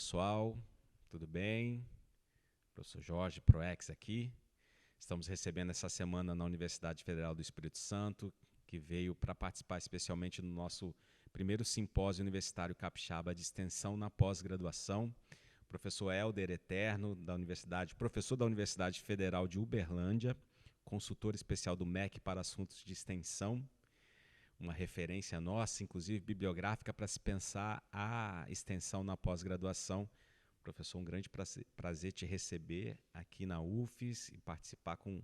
pessoal, tudo bem? Professor Jorge Proex aqui. Estamos recebendo essa semana na Universidade Federal do Espírito Santo, que veio para participar especialmente no nosso primeiro simpósio universitário capixaba de extensão na pós-graduação. Professor Helder Eterno, professor da Universidade Federal de Uberlândia, consultor especial do MEC para assuntos de extensão, uma referência nossa, inclusive bibliográfica, para se pensar a extensão na pós-graduação. Professor, um grande prazer te receber aqui na UFES e participar com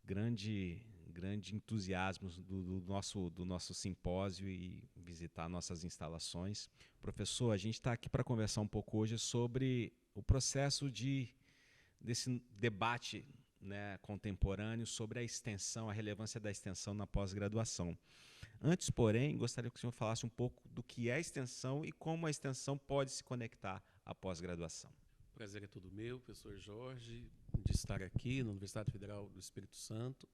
grande entusiasmo do nosso simpósio e visitar nossas instalações. Professor, a gente está aqui para conversar um pouco hoje sobre o processo desse debate, né, contemporâneo sobre a extensão, a relevância da extensão na pós-graduação. Antes, porém, gostaria que o senhor falasse um pouco do que é a extensão e como a extensão pode se conectar à pós-graduação. O prazer é todo meu, professor Jorge, de estar aqui na Universidade Federal do Espírito Santo.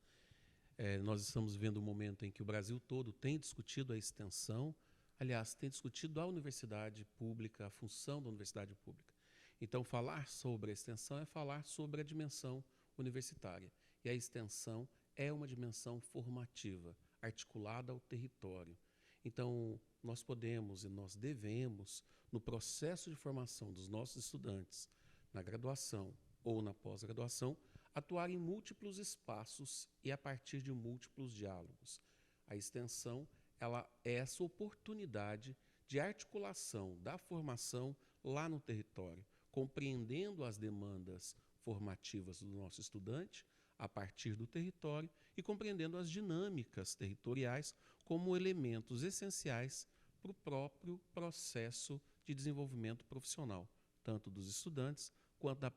Nós estamos vivendo um momento em que o Brasil todo tem discutido a extensão, aliás, tem discutido a universidade pública, a função da universidade pública. Então, falar sobre a extensão é falar sobre a dimensão universitária. E a extensão é uma dimensão formativa, articulada ao território. Então, nós podemos e nós devemos, no processo de formação dos nossos estudantes, na graduação ou na pós-graduação, atuar em múltiplos espaços e a partir de múltiplos diálogos. A extensão, ela é essa oportunidade de articulação da formação lá no território, compreendendo as demandas formativas do nosso estudante a partir do território e compreendendo as dinâmicas territoriais como elementos essenciais para o próprio processo de desenvolvimento profissional, tanto dos estudantes quanto da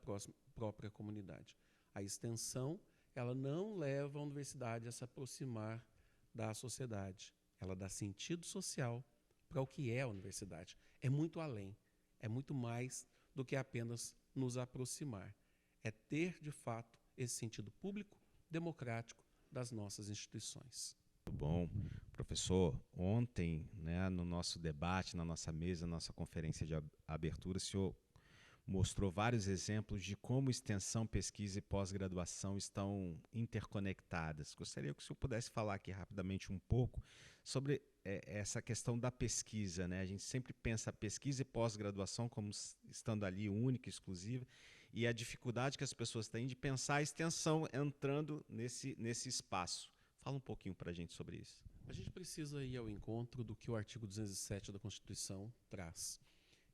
própria comunidade. A extensão, ela não leva a universidade a se aproximar da sociedade, ela dá sentido social para o que é a universidade. É muito além, é muito mais do que apenas nos aproximar. É ter, de fato, esse sentido público, democrático das nossas instituições. Muito bom. Professor, ontem, né, no nosso debate, na nossa mesa, na nossa conferência de abertura, o senhor mostrou vários exemplos de como extensão, pesquisa e pós-graduação estão interconectadas. Gostaria que o senhor pudesse falar aqui rapidamente um pouco sobre essa questão da pesquisa, né? A gente sempre pensa a pesquisa e pós-graduação como estando ali única, exclusiva, e a dificuldade que as pessoas têm de pensar a extensão entrando nesse espaço. Fala um pouquinho para a gente sobre isso. A gente precisa ir ao encontro do que o artigo 207 da Constituição traz.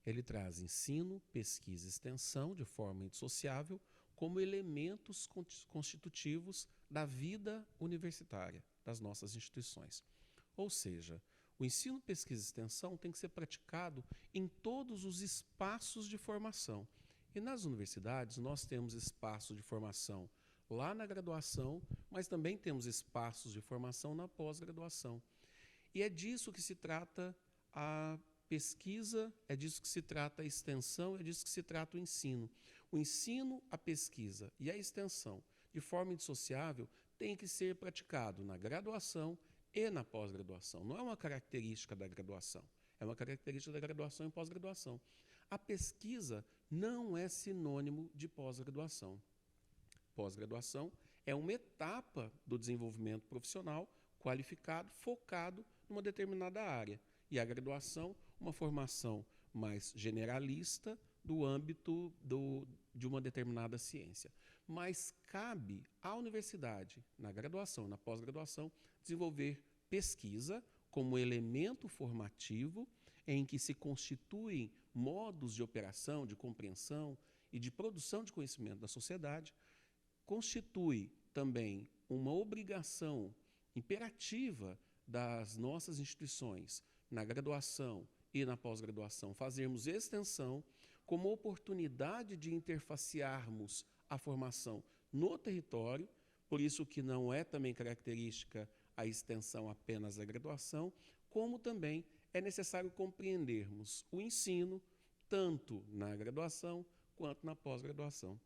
Ele traz ensino, pesquisa e extensão de forma indissociável como elementos constitutivos da vida universitária das nossas instituições. Ou seja, o ensino, pesquisa e extensão tem que ser praticado em todos os espaços de formação. E nas universidades nós temos espaços de formação lá na graduação, mas também temos espaços de formação na pós-graduação. E é disso que se trata a pesquisa, é disso que se trata a extensão, é disso que se trata o ensino. O ensino, a pesquisa e a extensão, de forma indissociável, tem que ser praticado na graduação e na pós-graduação. Não é uma característica da graduação, é uma característica da graduação e pós-graduação. A pesquisa não é sinônimo de pós-graduação. Pós-graduação é uma etapa do desenvolvimento profissional qualificado, focado numa determinada área. E a graduação, uma formação mais generalista do âmbito de uma determinada ciência. Mas cabe à universidade, na graduação e na pós-graduação, desenvolver pesquisa como elemento formativo em que se constituem modos de operação, de compreensão e de produção de conhecimento da sociedade, constitui também uma obrigação imperativa das nossas instituições na graduação e na pós-graduação, fazermos extensão como oportunidade de interfacearmos a formação no território, por isso que não é também característica a extensão apenas da graduação, como também é necessário compreendermos o ensino, tanto na graduação quanto na pós-graduação.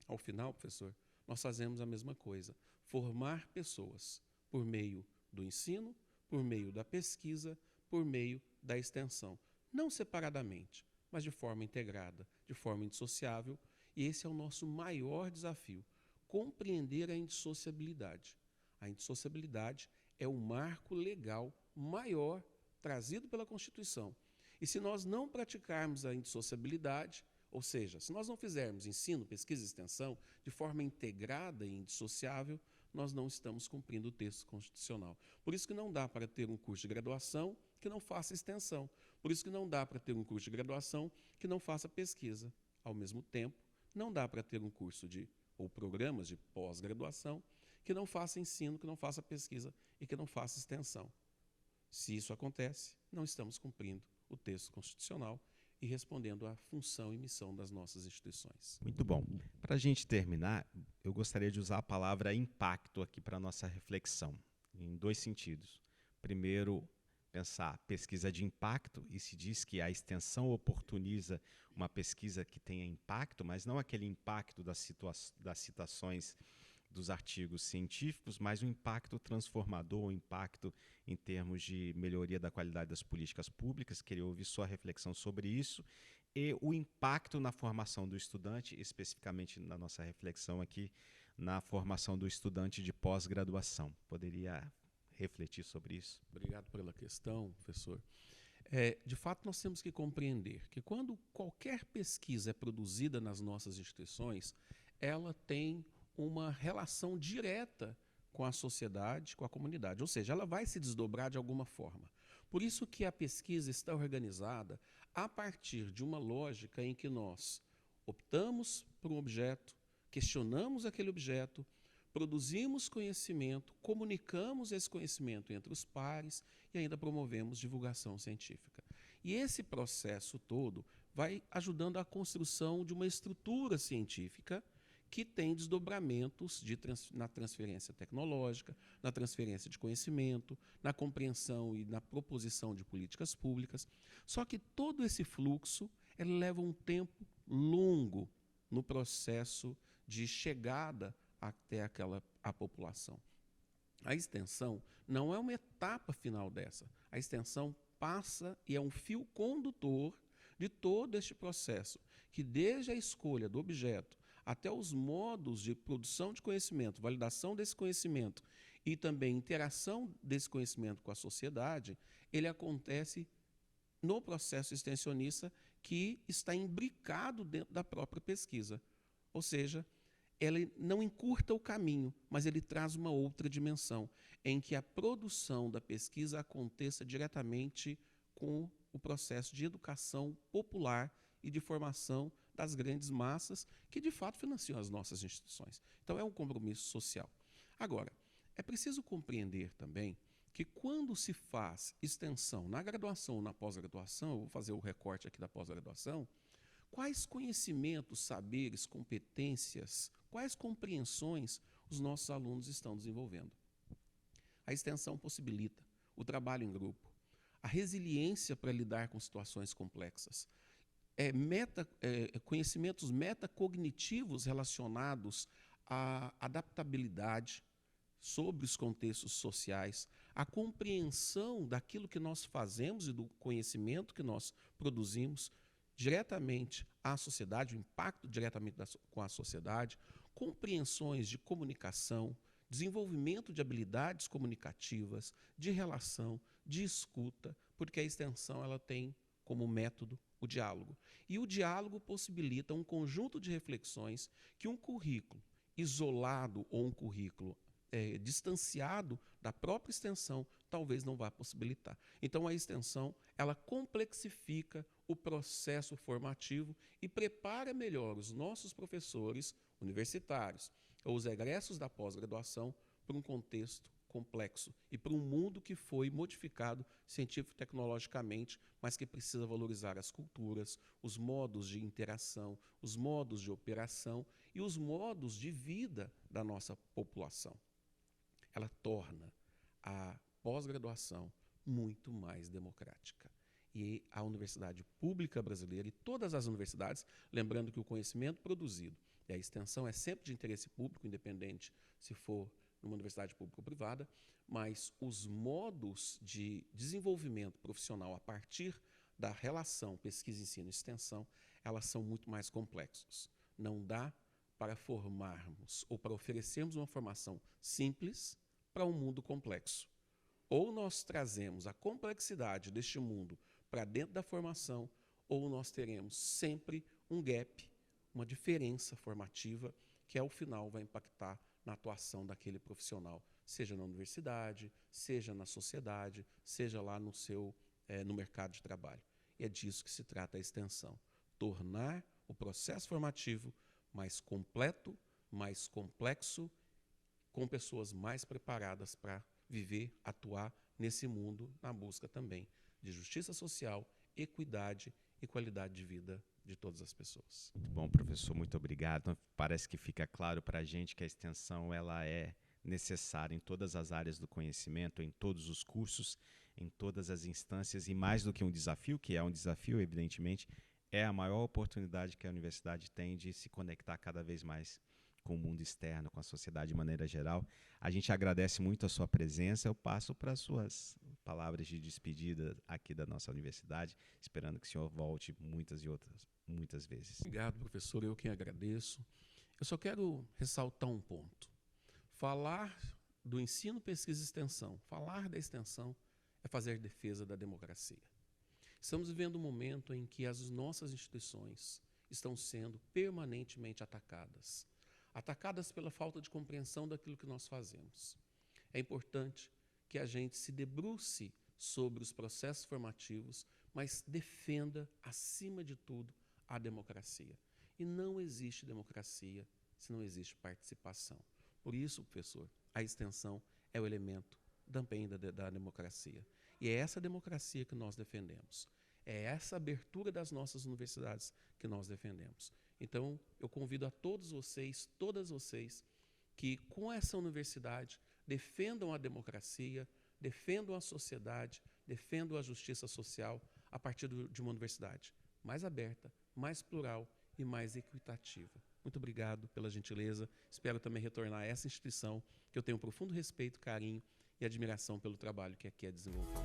Ao final, professor, nós fazemos a mesma coisa, formar pessoas por meio do ensino, por meio da pesquisa, por meio da extensão. Não separadamente, mas de forma integrada, de forma indissociável, e esse é o nosso maior desafio, compreender a indissociabilidade. A indissociabilidade é o marco legal maior trazido pela Constituição. E se nós não praticarmos a indissociabilidade, ou seja, se nós não fizermos ensino, pesquisa e extensão de forma integrada e indissociável, nós não estamos cumprindo o texto constitucional. Por isso que não dá para ter um curso de graduação que não faça extensão. Por isso que não dá para ter um curso de graduação que não faça pesquisa. Ao mesmo tempo, não dá para ter um curso ou programas de pós-graduação que não faça ensino, que não faça pesquisa e que não faça extensão. Se isso acontece, não estamos cumprindo o texto constitucional e respondendo à função e missão das nossas instituições. Muito bom. Para a gente terminar, eu gostaria de usar a palavra impacto aqui para a nossa reflexão, em dois sentidos. Primeiro, pensar pesquisa de impacto, e se diz que a extensão oportuniza uma pesquisa que tenha impacto, mas não aquele impacto das citações dos artigos científicos, mas um impacto transformador, um impacto em termos de melhoria da qualidade das políticas públicas. Queria ouvir sua reflexão sobre isso, e o impacto na formação do estudante, especificamente na nossa reflexão aqui, na formação do estudante de pós-graduação. Poderia refletir sobre isso? Obrigado pela questão, professor. De fato, nós temos que compreender que quando qualquer pesquisa é produzida nas nossas instituições, ela tem uma relação direta com a sociedade, com a comunidade, ou seja, ela vai se desdobrar de alguma forma. Por isso que a pesquisa está organizada a partir de uma lógica em que nós optamos por um objeto, questionamos aquele objeto, produzimos conhecimento, comunicamos esse conhecimento entre os pares e ainda promovemos divulgação científica. E esse processo todo vai ajudando à construção de uma estrutura científica que tem desdobramentos na transferência tecnológica, na transferência de conhecimento, na compreensão e na proposição de políticas públicas. Só que todo esse fluxo ele leva um tempo longo no processo de chegada até a população. A extensão não é uma etapa final dessa. A extensão passa e é um fio condutor de todo este processo, que desde a escolha do objeto até os modos de produção de conhecimento, validação desse conhecimento e também interação desse conhecimento com a sociedade, ele acontece no processo extensionista que está imbricado dentro da própria pesquisa. Ou seja, ele não encurta o caminho, mas ele traz uma outra dimensão, em que a produção da pesquisa aconteça diretamente com o processo de educação popular e de formação das grandes massas que, de fato, financiam as nossas instituições. Então, é um compromisso social. Agora, é preciso compreender também que quando se faz extensão na graduação ou na pós-graduação, eu vou fazer o recorte aqui da pós-graduação, quais conhecimentos, saberes, competências, quais compreensões os nossos alunos estão desenvolvendo? A extensão possibilita o trabalho em grupo, a resiliência para lidar com situações complexas, conhecimentos metacognitivos relacionados à adaptabilidade sobre os contextos sociais, a compreensão daquilo que nós fazemos e do conhecimento que nós produzimos diretamente à sociedade, o impacto diretamente com a sociedade, compreensões de comunicação, desenvolvimento de habilidades comunicativas, de relação, de escuta, porque a extensão ela tem como método o diálogo. E o diálogo possibilita um conjunto de reflexões que um currículo isolado ou um currículo distanciado da própria extensão talvez não vá possibilitar. Então, a extensão ela complexifica o processo formativo e prepara melhor os nossos professores universitários ou os egressos da pós-graduação para um contexto complexo e para um mundo que foi modificado científico-tecnologicamente, mas que precisa valorizar as culturas, os modos de interação, os modos de operação e os modos de vida da nossa população. Ela torna a pós-graduação muito mais democrática. E a Universidade Pública Brasileira e todas as universidades, lembrando que o conhecimento produzido e a extensão é sempre de interesse público, independente se for numa universidade pública ou privada, mas os modos de desenvolvimento profissional a partir da relação pesquisa, ensino e extensão, elas são muito mais complexas. Não dá para formarmos ou para oferecermos uma formação simples para um mundo complexo. Ou nós trazemos a complexidade deste mundo para dentro da formação, ou nós teremos sempre um gap, uma diferença formativa que, ao final, vai impactar na atuação daquele profissional, seja na universidade, seja na sociedade, seja lá no mercado de trabalho. E é disso que se trata a extensão. Tornar o processo formativo mais completo, mais complexo, com pessoas mais preparadas para viver, atuar nesse mundo, na busca também de justiça social, equidade e qualidade de vida de todas as pessoas. Muito bom, professor, muito obrigado. Então, parece que fica claro para a gente que a extensão ela é necessária em todas as áreas do conhecimento, em todos os cursos, em todas as instâncias, e mais do que um desafio, que é um desafio, evidentemente, é a maior oportunidade que a universidade tem de se conectar cada vez mais com o mundo externo, com a sociedade de maneira geral. A gente agradece muito a sua presença. Eu passo para as suas palavras de despedida aqui da nossa universidade, esperando que o senhor volte muitas vezes. Obrigado, professor. Eu quem agradeço. Eu só quero ressaltar um ponto. Falar do ensino, pesquisa e extensão, falar da extensão é fazer defesa da democracia. Estamos vivendo um momento em que as nossas instituições estão sendo permanentemente atacadas. Atacadas pela falta de compreensão daquilo que nós fazemos. É importante que a gente se debruce sobre os processos formativos, mas defenda, acima de tudo, a democracia. E não existe democracia se não existe participação. Por isso, professor, a extensão é o elemento também da democracia. E é essa democracia que nós defendemos. É essa abertura das nossas universidades que nós defendemos. Então, eu convido a todos vocês, todas vocês, que com essa universidade defendam a democracia, defendam a sociedade, defendam a justiça social a partir de uma universidade mais aberta, mais plural e mais equitativa. Muito obrigado pela gentileza. Espero também retornar a essa instituição que eu tenho um profundo respeito, carinho e admiração pelo trabalho que aqui é desenvolvido.